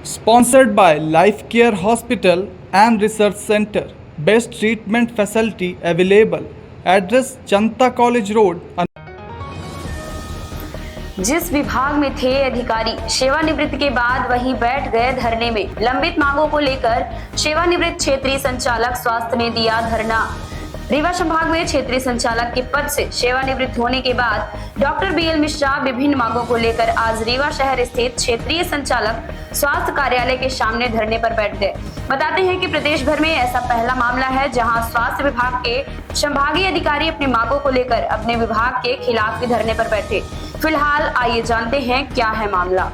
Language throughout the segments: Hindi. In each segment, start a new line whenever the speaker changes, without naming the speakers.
Sponsored by Life Care Hospital and Research Center. Best treatment facility available. Address Janta College Road.
जिस विभाग में थे अधिकारी सेवानिवृत्ति के बाद वहीं बैठ गए धरने में। लंबित मांगों को लेकर सेवानिवृत्त क्षेत्रीय संचालक स्वास्थ्य ने दिया धरना। रीवा संभाग में क्षेत्रीय संचालक के पद से सेवानिवृत्त होने के बाद डॉक्टर बीएल मिश्रा विभिन्न मांगों को लेकर आज रीवा शहर स्थित क्षेत्रीय संचालक स्वास्थ्य कार्यालय के सामने धरने पर बैठ गए। बताते हैं कि प्रदेश भर में ऐसा पहला मामला है जहां स्वास्थ्य विभाग के संभागीय अधिकारी अपनी मांगों को लेकर अपने विभाग के खिलाफ भी धरने पर बैठे। फिलहाल आइए जानते हैं क्या है मामला।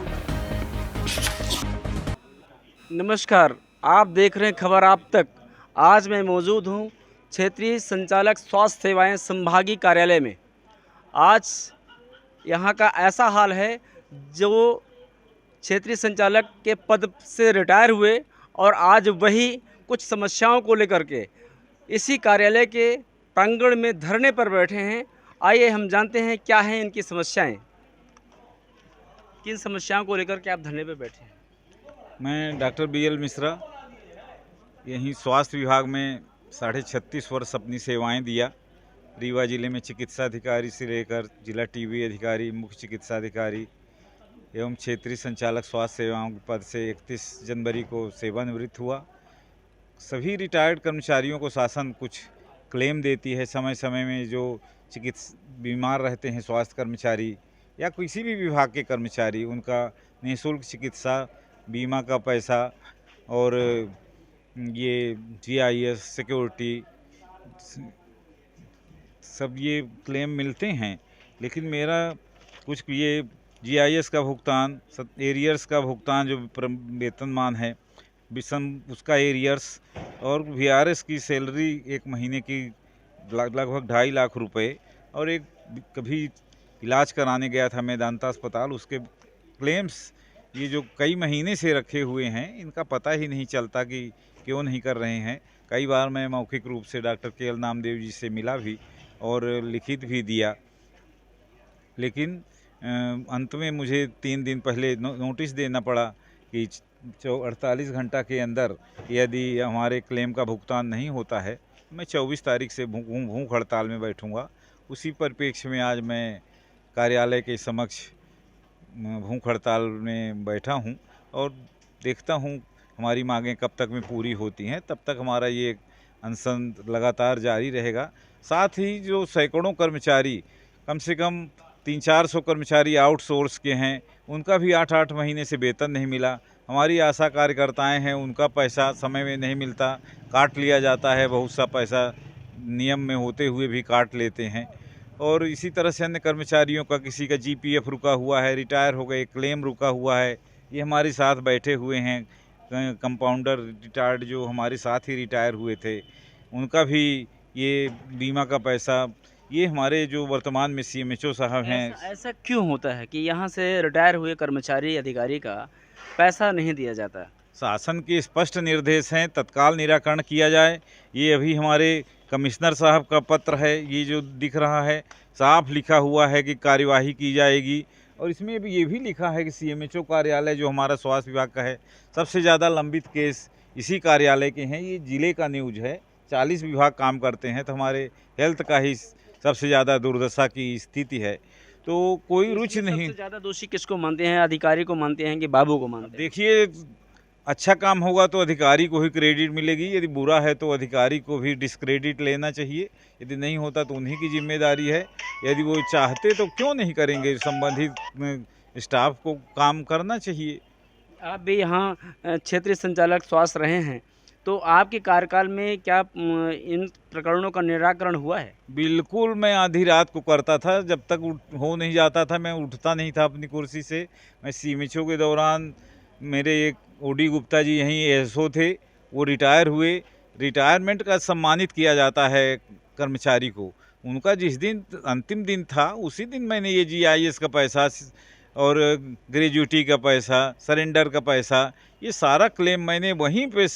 नमस्कार, आप देख रहे हैं खबर आप तक। आज मैं मौजूद हूं क्षेत्रीय संचालक स्वास्थ्य सेवाएं संभागीय कार्यालय में। आज यहां का ऐसा हाल है जो क्षेत्रीय संचालक के पद से रिटायर हुए और आज वही कुछ समस्याओं को लेकर के इसी कार्यालय के प्रांगण में धरने पर बैठे हैं। आइए हम जानते हैं क्या हैं इनकी समस्याएं। किन समस्याओं को लेकर के आप धरने पर बैठे हैं?
मैं डॉक्टर बीएल मिश्रा, यहीं स्वास्थ्य विभाग में 36.5 वर्ष अपनी सेवाएं दिया। रीवा जिले में चिकित्सा अधिकारी से लेकर जिला टीबी अधिकारी, मुख्य चिकित्सा अधिकारी एवं क्षेत्रीय संचालक स्वास्थ्य सेवाओं के पद से 31 जनवरी को सेवानिवृत्त हुआ। सभी रिटायर्ड कर्मचारियों को शासन कुछ क्लेम देती है समय समय में। जो बीमार रहते हैं स्वास्थ्य कर्मचारी या किसी भी विभाग के कर्मचारी, उनका निःशुल्क चिकित्सा बीमा का पैसा और ये जीआईएस सिक्योरिटी सब ये क्लेम मिलते हैं। लेकिन मेरा कुछ ये जीआईएस का भुगतान, एरियर्स का भुगतान जो वेतनमान है विषम उसका एरियर्स और वीआरएस की सैलरी एक महीने की लगभग 2.5 लाख रुपए, और एक कभी इलाज कराने गया था मेदांता अस्पताल, उसके क्लेम्स ये जो कई महीने से रखे हुए हैं, इनका पता ही नहीं चलता कि क्यों नहीं कर रहे हैं। कई बार मैं मौखिक रूप से डॉक्टर केएल नामदेव जी से मिला भी और लिखित भी दिया, लेकिन अंत में मुझे 3 दिन पहले नोटिस देना पड़ा कि 48 घंटा के अंदर यदि हमारे क्लेम का भुगतान नहीं होता है, मैं 24 तारीख से भूख हड़ताल में बैठूंगा। उसी परिप्रेक्ष्य में आज मैं कार्यालय के समक्ष भूख हड़ताल में बैठा हूं और देखता हूं हमारी मांगें कब तक में पूरी होती हैं। तब तक हमारा ये अनशन लगातार जारी रहेगा। साथ ही जो सैकड़ों कर्मचारी, कम से कम 300-400 कर्मचारी आउटसोर्स के हैं, उनका भी 8-8 महीने से वेतन नहीं मिला। हमारी आशा कार्यकर्ताएं हैं, उनका पैसा समय में नहीं मिलता, काट लिया जाता है। बहुत सा पैसा नियम में होते हुए भी काट लेते हैं। और इसी तरह से अन्य कर्मचारियों का, किसी का जीपीएफ रुका हुआ है, रिटायर हो गए, क्लेम रुका हुआ है। ये हमारे साथ बैठे हुए हैं कंपाउंडर रिटायर्ड जो हमारे साथ ही रिटायर हुए थे, उनका भी ये बीमा का पैसा, ये हमारे जो वर्तमान में सीएमएचओ साहब हैं।
ऐसा क्यों होता है कि यहाँ से रिटायर हुए कर्मचारी अधिकारी का पैसा नहीं दिया जाता?
शासन के स्पष्ट निर्देश हैं, तत्काल निराकरण किया जाए। ये अभी हमारे कमिश्नर साहब का पत्र है, ये जो दिख रहा है साफ लिखा हुआ है कि कार्यवाही की जाएगी। और इसमें भी ये भी लिखा है कि सीएमएचओ कार्यालय जो हमारा स्वास्थ्य विभाग का है, सबसे ज़्यादा लंबित केस इसी कार्यालय के हैं। ये जिले का न्यूज है, 40 विभाग काम करते हैं, तो हमारे हेल्थ का ही सबसे ज़्यादा दुर्दशा की स्थिति है। तो कोई रुचि नहीं।
सबसे ज़्यादा दोषी किसको मानते हैं? अधिकारी को मानते हैं कि बाबू को मानते हैं?
देखिए, अच्छा काम होगा तो अधिकारी को ही क्रेडिट मिलेगी, यदि बुरा है तो अधिकारी को भी डिस्क्रेडिट लेना चाहिए। यदि नहीं होता तो उन्हीं की जिम्मेदारी है। यदि वो चाहते तो क्यों नहीं करेंगे, संबंधित स्टाफ को काम करना चाहिए।
आप भी यहाँ क्षेत्रीय संचालक स्वास्थ्य रहे हैं, तो आपके कार्यकाल में क्या इन प्रकरणों का निराकरण हुआ है?
बिल्कुल, मैं आधी रात को करता था, जब तक हो नहीं जाता था मैं उठता नहीं था अपनी कुर्सी से। मैं सीएमएचओ के दौरान मेरे एक ओडी गुप्ता जी यहीं एएसओ थे, वो रिटायर हुए। रिटायरमेंट का सम्मानित किया जाता है कर्मचारी को। उनका जिस दिन अंतिम दिन था, उसी दिन मैंने ये जीआईएस का पैसा और ग्रेजुएटी का पैसा, सरेंडर का पैसा, ये सारा क्लेम मैंने वहीं पे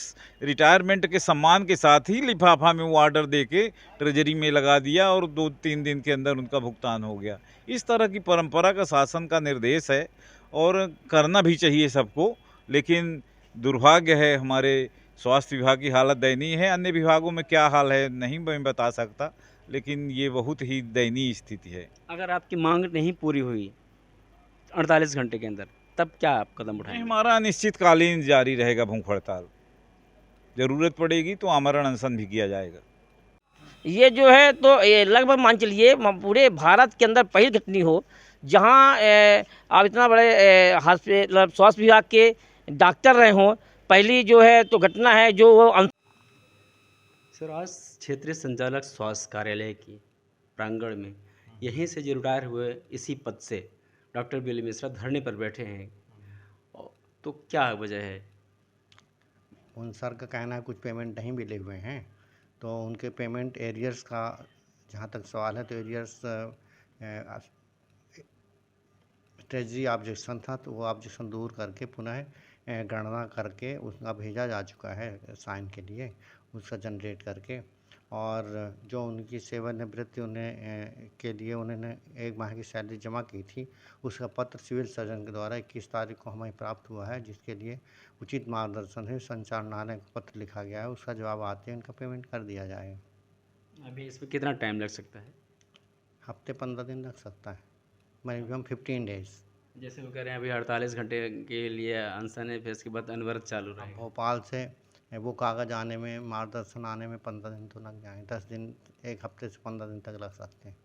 रिटायरमेंट के सम्मान के साथ ही लिफाफा में वो ऑर्डर दे के ट्रेजरी में लगा दिया और 2-3 दिन के अंदर उनका भुगतान हो गया। इस तरह की परंपरा का शासन का निर्देश है और करना भी चाहिए सबको। लेकिन दुर्भाग्य है, हमारे स्वास्थ्य विभाग की हालत दयनीय है। अन्य विभागों में क्या हाल है नहीं मैं बता सकता, लेकिन ये बहुत ही दयनीय स्थिति है।
अगर आपकी मांग नहीं पूरी हुई 48 घंटे के अंदर, तब क्या आप कदम
नहीं,
उठाएंगे?
हमारा अनिश्चितकालीन जारी रहेगा भूख हड़ताल। ज़रूरत पड़ेगी तो आमरण अनशन भी किया जाएगा।
ये जो है तो ये लगभग मान चलिए पूरे भारत के अंदर पहली घटनी हो जहाँ आप इतना बड़े हॉस्पिटल स्वास्थ्य विभाग के डॉक्टर रहे हों। पहली जो है तो घटना है जो वो
सर, आज क्षेत्रीय संचालक स्वास्थ्य कार्यालय की प्रांगण में यहीं से जो रिटायर हुए इसी पद से डॉक्टर बी एल मिश्रा धरने पर बैठे हैं, तो क्या वजह है?
उन सर का कहना है कुछ पेमेंट नहीं मिले हुए हैं, तो उनके पेमेंट एरियर्स का जहाँ तक सवाल है तो एरियर्स ट्रेजरी ऑब्जेक्शन था, तो वो ऑब्जेक्शन दूर करके पुनः गणना करके उसका भेजा जा चुका है साइन के लिए, उसका जनरेट करके। और जो उनकी सेवानिवृत्ति उन्हें के लिए उन्होंने 1 माह की सैलरी जमा की थी, उसका पत्र सिविल सर्जन के द्वारा 21 तारीख को हमें प्राप्त हुआ है, जिसके लिए उचित मार्गदर्शन है संचालनालय को पत्र लिखा गया है। उसका जवाब आते हैं उनका पेमेंट कर दिया जाएगा।
अभी इसमें कितना टाइम लग सकता है?
हफ्ते 15 दिन लग सकता है, मैक्सिमम 15 डेज।
जैसे वो कह रहे हैं अभी 48 घंटे के लिए अनशन है, फिर इसके बाद अनवरत चालू रहेगा।
भोपाल से वो कागज़ आने में, मार्गदर्शन आने में 15 दिन तो लग जाएंगे। 10 दिन, 1 हफ्ते से 15 दिन तक लग सकते हैं।